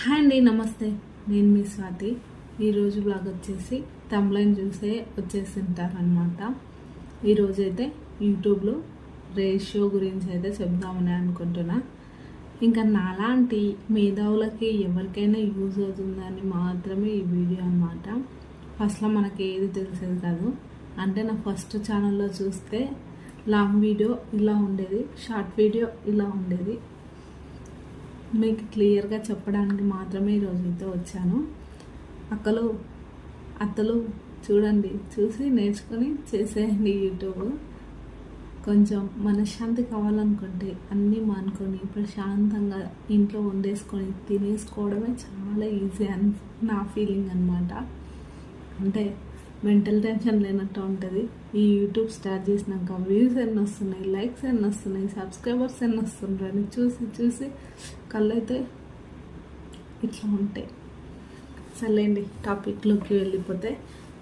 Hi అండి, నమస్తే. నేను మీ స్వాతి. ఈరోజు బ్లాగ్ వచ్చేసి తమ్లైన్ చూసే వచ్చేసింటారనమాట. ఈరోజైతే యూట్యూబ్లో రేషియో గురించి అయితే చెప్దామని అనుకుంటున్నా. ఇంకా నాలాంటి మేధావులకి ఎవరికైనా యూజ్ అవుతుందని మాత్రమే ఈ వీడియో అనమాట. ఫస్ట్లో మనకి ఏది తెలిసేది కాదు. అంటే నా ఫస్ట్ ఛానల్లో చూస్తే లాంగ్ వీడియో ఇలా ఉండేది, షార్ట్ వీడియో ఇలా ఉండేది. మీకు క్లియర్గా చెప్పడానికి మాత్రమే ఈరోజు అయితే వచ్చాను. అత్తలు చూడండి, చూసి నేర్చుకొని చేసేయండి యూట్యూబ్. కొంచెం మనశ్శాంతి కావాలనుకుంటే అన్నీ మానుకొని ప్రశాంతంగా ఇంట్లో వండేసుకొని తినేసుకోవడమే చాలా ఈజీ అని నా ఫీలింగ్ అనమాట. అంటే మెంటల్ టెన్షన్ లేనట్టు ఉంటుంది. ఈ యూట్యూబ్ స్టార్ట్ చేసినాక వ్యూస్ ఎన్ని వస్తున్నాయి, లైక్స్ ఎన్ని వస్తున్నాయి, సబ్స్క్రైబర్స్ ఎన్ని వస్తున్నారు అని చూసి చూసి కళ్ళు అయితే ఇట్లా ఉంటాయి. సర్లేండి, టాపిక్లోకి వెళ్ళిపోతే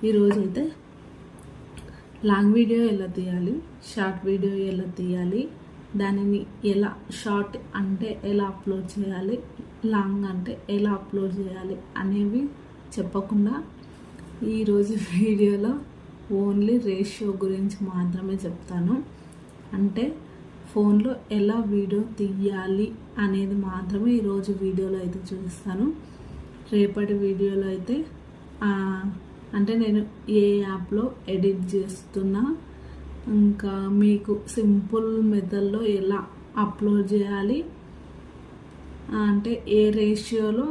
ఈరోజైతే లాంగ్ వీడియో ఎలా తీయాలి, షార్ట్ వీడియో ఎలా తీయాలి, దానిని ఎలా షార్ట్ అంటే ఎలా అప్లోడ్ చేయాలి, లాంగ్ అంటే ఎలా అప్లోడ్ చేయాలి అనేవి చెప్పకుండా ఈరోజు వీడియోలో ఓన్లీ రేషియో గురించి మాత్రమే చెప్తాను. అంటే ఫోన్లో ఎలా వీడియో తీయాలి అనేది మాత్రమే ఈరోజు వీడియోలో అయితే చూపిస్తాను. రేపటి వీడియోలో అయితే అంటే నేను ఏ యాప్లో ఎడిట్ చేస్తున్నా, ఇంకా మీకు సింపుల్ మెథడ్లో ఎలా అప్లోడ్ చేయాలి, అంటే ఏ రేషియోలో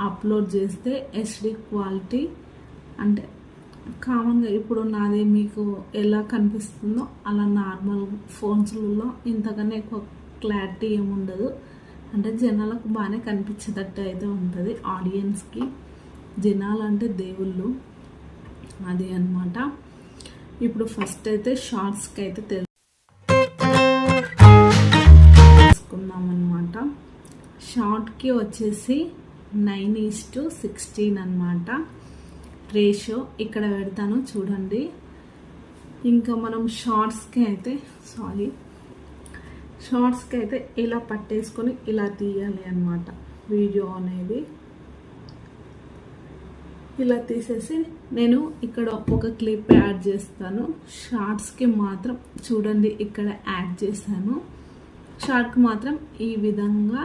అప్లోడ్ చేస్తే హెచ్డి క్వాలిటీ, అంటే కామన్గా ఇప్పుడు నాది మీకు ఎలా కనిపిస్తుందో అలా నార్మల్ ఫోన్స్లలో ఇంతకన్నా ఎక్కువ క్లారిటీ ఏముండదు. అంటే జనాలకు బాగానే కనిపించేటట్టు అయితే ఉంటుంది. ఆడియన్స్కి జనాలు అంటే దేవుళ్ళు, అది అన్నమాట. ఇప్పుడు ఫస్ట్ అయితే షార్ట్స్కి అయితే తెలుసుకుందాం అన్నమాట. షార్ట్కి వచ్చేసి 9:16 అన్నమాట రేషియో. ఇక్కడ పెడతాను చూడండి. ఇంకా మనం షార్ట్స్కి అయితే ఇలా పట్టేసుకొని ఇలా తీయాలి అన్నమాట. వీడియో అనేది ఇలా తీసేసి నేను ఇక్కడ ఒక క్లిప్ యాడ్ చేస్తాను. షార్ట్స్కి మాత్రం చూడండి ఇక్కడ యాడ్ చేశాను. షార్ట్కి మాత్రం ఈ విధంగా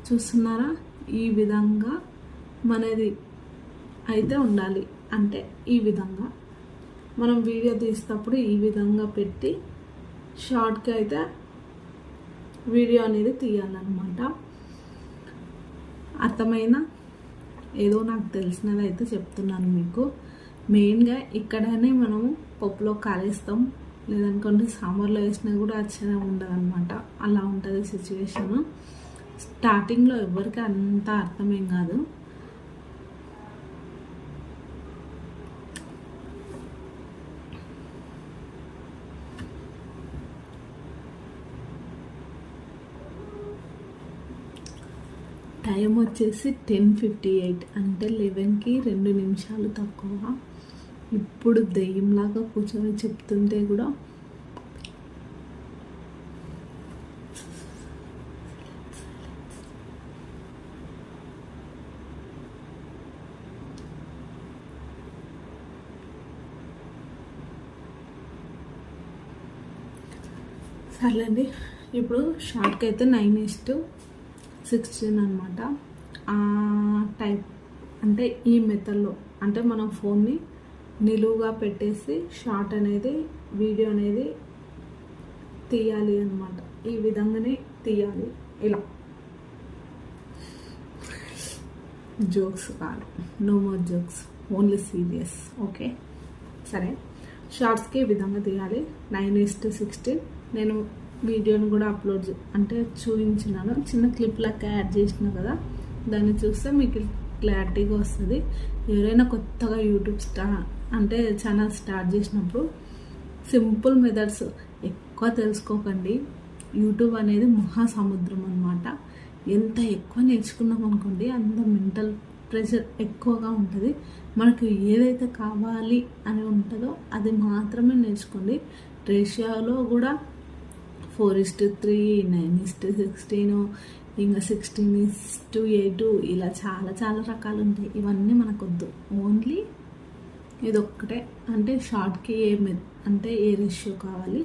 చూస్తున్నారా, ఈ విధంగా మనది అయితే ఉండాలి. అంటే ఈ విధంగా మనం వీడియో తీసేటప్పుడు ఈ విధంగా పెట్టి షార్ట్కి అయితే వీడియో అనేది తీయాలన్నమాట. అర్థమైన ఏదో నాకు తెలిసినది అయితే చెప్తున్నాను మీకు. మెయిన్గా ఇక్కడనే మనము పప్పులో కాలేస్తాం, లేదనుకుంటే సాంబార్లో వేసినా కూడా ఆశ్చర్యం ఉండదు అనమాట. అలా ఉంటుంది సిచ్యువేషన్. స్టార్టింగ్లో ఎవరికి అంత అర్థమేం కాదు. టైం వచ్చేసి 10:58, అంటే 11కి 2 నిమిషాలు తక్కువ. ఇప్పుడు దెయ్యంలాగా కూర్చొని చెప్తుంటే కూడా సర్లేండి. ఇప్పుడు షార్ట్కి అయితే 9:16 అనమాట. టైప్ అంటే ఈ మెథడ్లో, అంటే మనం ఫోన్ని నిలువుగా పెట్టేసి షార్ట్ అనేది వీడియో అనేది తీయాలి అనమాట. ఈ విధంగానే తీయాలి. ఇలా జోక్స్ కాదు, no more jokes, only serious. Okay, సరే. షార్ట్స్కి ఈ విధంగా తీయాలి. 9:16 నేను వీడియోని కూడా అప్లోడ్ అంటే చూపించినాను. చిన్న క్లిప్ లెక్క యాడ్ చేసిన కదా, దాన్ని చూస్తే మీకు క్లారిటీగా వస్తుంది. ఎవరైనా కొత్తగా యూట్యూబ్ ఛానల్ స్టార్ట్ చేసినప్పుడు సింపుల్ మెథడ్స్ ఎక్కువ తెలుసుకోకండి. యూట్యూబ్ అనేది మహాసముద్రం అన్నమాట. ఎంత ఎక్కువ నేర్చుకున్నాం అనుకోండి అంత మెంటల్ ప్రెషర్ ఎక్కువగా ఉంటుంది. మనకు ఏదైతే కావాలి అని ఉంటుందో అది మాత్రమే నేర్చుకోండి. రేషియోలో కూడా 4:3, 9:16 ఇంకా 16:8 ఇలా చాలా చాలా రకాలు ఉంటాయి. ఇవన్నీ మనకొద్దు. ఓన్లీ ఇదొక్కటే, అంటే షార్ట్కి అంటే ఏ రేషియో కావాలి,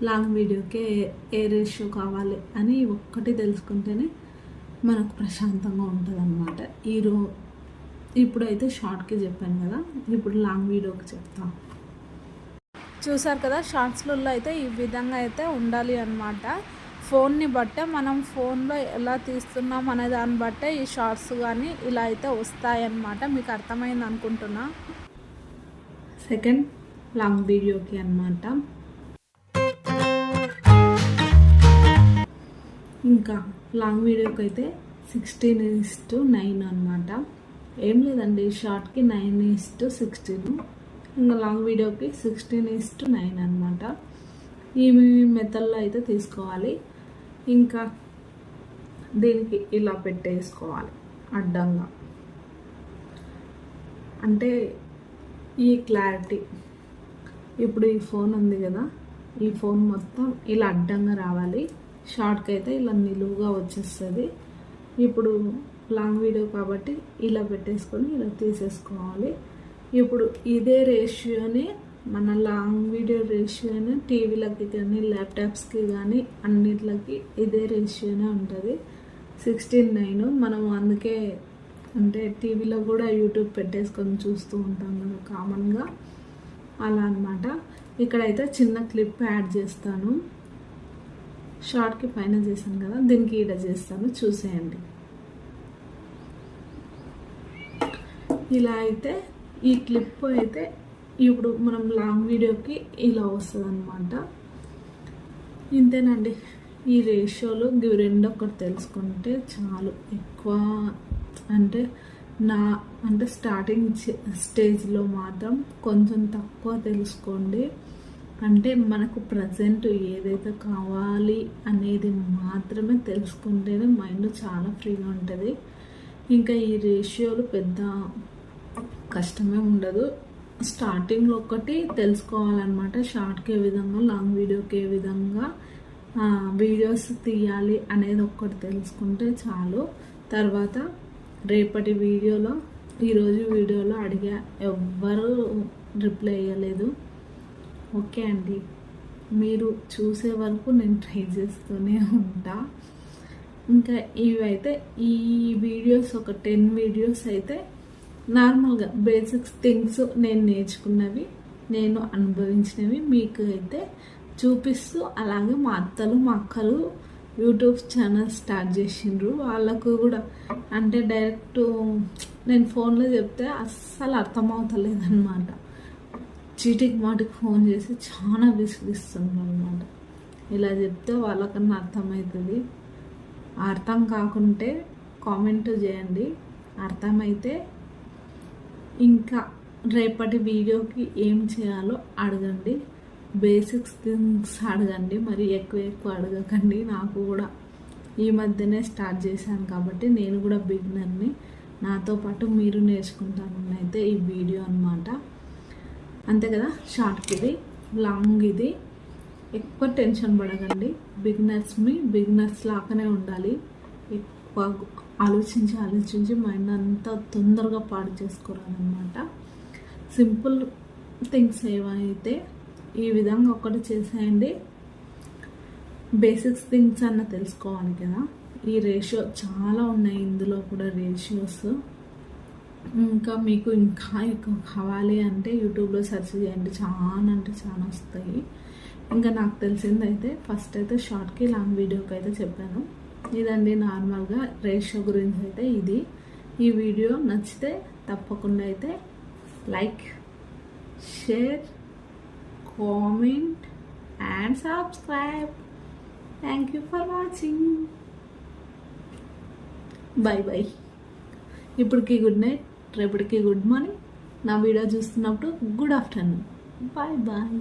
లాంగ్ వీడియోకి ఏ రేషియో కావాలి అని ఒక్కటి తెలుసుకుంటేనే మనకు ప్రశాంతంగా ఉంటుంది అన్నమాట. ఇప్పుడైతే షార్ట్కి చెప్పాను కదా, ఇప్పుడు లాంగ్ వీడియోకి చెప్తాను. చూసారు కదా, షార్ట్స్లలో అయితే ఈ విధంగా అయితే ఉండాలి అన్నమాట. ఫోన్ని బట్టే మనం ఫోన్లో ఎలా తీస్తున్నాం అనే దాన్ని బట్టే ఈ షార్ట్స్ కానీ ఇలా అయితే వస్తాయన్నమాట. మీకు అర్థమైంది అనుకుంటున్నా. సెకండ్ లాంగ్ వీడియోకి అన్నమాట. ఇంకా లాంగ్ వీడియోకి అయితే 16:9 అన్నమాట. ఏం లేదండి, షార్ట్కి 9:16, ఇంకా లాంగ్ వీడియోకి 16:9 అన్నమాట. ఈ మెథడ్లో అయితే తీసుకోవాలి. ఇంకా దీనికి ఇలా పెట్టేసుకోవాలి అడ్డంగా, అంటే ఈ క్లారిటీ. ఇప్పుడు ఈ ఫోన్ ఉంది కదా, ఈ ఫోన్ మొత్తం ఇలా అడ్డంగా రావాలి. షార్ట్కి అయితే ఇలా నిలువుగా వచ్చేస్తుంది. ఇప్పుడు లాంగ్ వీడియో కాబట్టి ఇలా పెట్టేసుకొని ఇలా తీసేసుకోవాలి. ఇప్పుడు ఇదే రేషియోని మన లాంగ్ వీడియో రేషియోని టీవీలకి కానీ ల్యాప్టాప్స్కి కానీ అన్నిట్లకి ఇదే రేషియోనే ఉంటుంది, 16:9. మనం అందుకే అంటే టీవీలో కూడా యూట్యూబ్ పెట్టేసుకొని చూస్తూ ఉంటాం కదా కామన్గా, అలా అనమాట. ఇక్కడైతే చిన్న క్లిప్ యాడ్ చేస్తాను. షార్ట్కి పైన చేశాను కదా, దీనికి ఈడ చేస్తాను, చూసేయండి. ఇలా అయితే ఈ క్లిప్ అయితే ఇప్పుడు మనం లాంగ్ వీడియోకి ఇలా వస్తుంది అనమాట. ఇంతేనండి. ఈ రేషియోలు ఇవి రెండు ఒకటి తెలుసుకుంటే చాలు. ఎక్కువ అంటే స్టార్టింగ్ స్టేజ్లో మాత్రం కొంచెం తక్కువ తెలుసుకోండి. అంటే మనకు ప్రజెంట్ ఏదైతే కావాలి అనేది మాత్రమే తెలుసుకుంటేనే మైండ్ చాలా ఫ్రీగా ఉంటుంది. ఇంకా ఈ రేషియోలు పెద్ద కష్టమే ఉండదు. స్టార్టింగ్లో ఒకటి తెలుసుకోవాలన్నమాట, షార్ట్కి ఏ విధంగా, లాంగ్ వీడియోకి ఏ విధంగా వీడియోస్ తీయాలి అనేది ఒక్కటి తెలుసుకుంటే చాలు. తర్వాత రేపటి వీడియోలో, ఈరోజు వీడియోలో అడిగా, ఎవ్వరూ రిప్లై ఇవ్వలేదు. ఓకే అండి, మీరు చూసే వరకు నేను ట్రై చేస్తూనే ఉంటా. ఇంకా ఇవైతే ఈ వీడియోస్ ఒక 10 వీడియోస్ అయితే నార్మల్గా బేసిక్స్ థింగ్స్ నేను నేర్చుకున్నవి, నేను అనుభవించినవి మీకు అయితే చూపిస్తూ, అలాగే మా అత్తలు మా అక్కలు యూట్యూబ్ ఛానల్ స్టార్ట్ చేసిండ్రు. వాళ్ళకు కూడా అంటే డైరెక్ట్ నేను ఫోన్లో చెప్తే అస్సలు అర్థమవుతలేదన్నమాట. చీటికి మాటికి ఫోన్ చేసి చాలా విసిగిస్తున్నారు అనమాట. ఇలా చెప్తే వాళ్ళకన్నా అర్థమవుతుంది. అర్థం కాకుంటే కామెంట్ చేయండి, అర్థమైతే ఇంకా రేపటి వీడియోకి ఏం చేయాలో అడగండి. బేసిక్స్ థింగ్స్ అడగండి, మరి ఎక్కువ అడగకండి. నాకు కూడా ఈ మధ్యనే స్టార్ట్ చేశాను కాబట్టి నేను కూడా బిగినర్ని, నాతో పాటు మీరు నేర్చుకుంటారని అయితే ఈ వీడియో అన్నమాట. అంతే కదా, షార్ట్కి ఇది, లాంగ్ ఇది. ఎక్కువ టెన్షన్ పడకండి. బిగినర్స్ లాగానే ఉండాలి. ఎక్కువ ఆలోచించి మైండ్ అంతా తొందరగా పాడు చేసుకోరాలన్నమాట. సింపుల్ థింగ్స్ ఏవైతే ఈ విధంగా ఒకటి చేసేయండి. బేసిక్స్ థింగ్స్ అన్న తెలుసుకోవాలి కదా. ఈ రేషియో చాలా ఉన్నాయి, ఇందులో కూడా రేషియోస్. ఇంకా మీకు ఇంకా ఎక్కువ కావాలి అంటే యూట్యూబ్లో సెర్చ్ చేయండి, చాలా అంటే చాలా వస్తాయి. ఇంకా నాకు తెలిసిందైతే ఫస్ట్ అయితే షార్ట్కి లాంగ్ వీడియోకి అయితే చెప్పాను. ఇదండి నార్మల్గా రేషియో గురించి అయితే ఇది. ఈ వీడియో నచ్చితే తప్పకుండా అయితే like, share, comment and subscribe. Thank you for watching. By. ఇప్పటికి గుడ్ నైట్, రేపటికి గుడ్ మార్నింగ్. నా వీడియో చూస్తున్నప్పుడు గుడ్ ఆఫ్టర్నూన్. బాయ్.